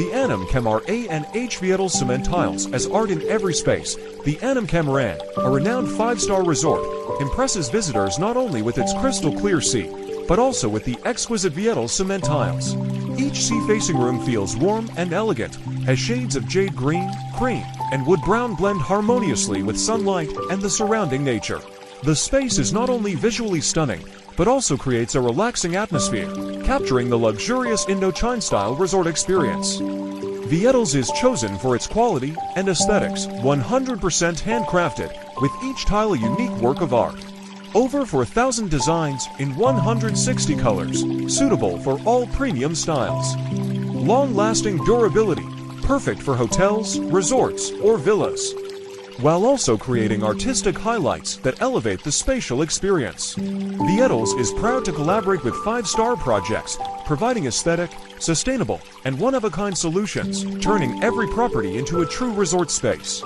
The Anam Kamar A and H Viettiles cement tiles as art in every space. The Anam Kamaran, a renowned 5-star resort, impresses visitors not only with its crystal clear sea, but also with the exquisite Viettiles cement tiles. Each sea-facing room feels warm and elegant, as shades of jade green, cream, and wood brown blend harmoniously with sunlight and the surrounding nature. The space is not only visually stunning, but also creates a relaxing atmosphere, capturing the luxurious Indochine-style resort experience. Viettiles is chosen for its quality and aesthetics, 100% handcrafted, with each tile a unique work of art. Over 4,000 designs in 160 colors, suitable for all premium styles. Long-lasting durability, perfect for hotels, resorts, or villas, while also creating artistic highlights that elevate the spatial experience. Viettiles is proud to collaborate with 5-star projects, providing aesthetic, sustainable, and one-of-a-kind solutions, turning every property into a true resort space.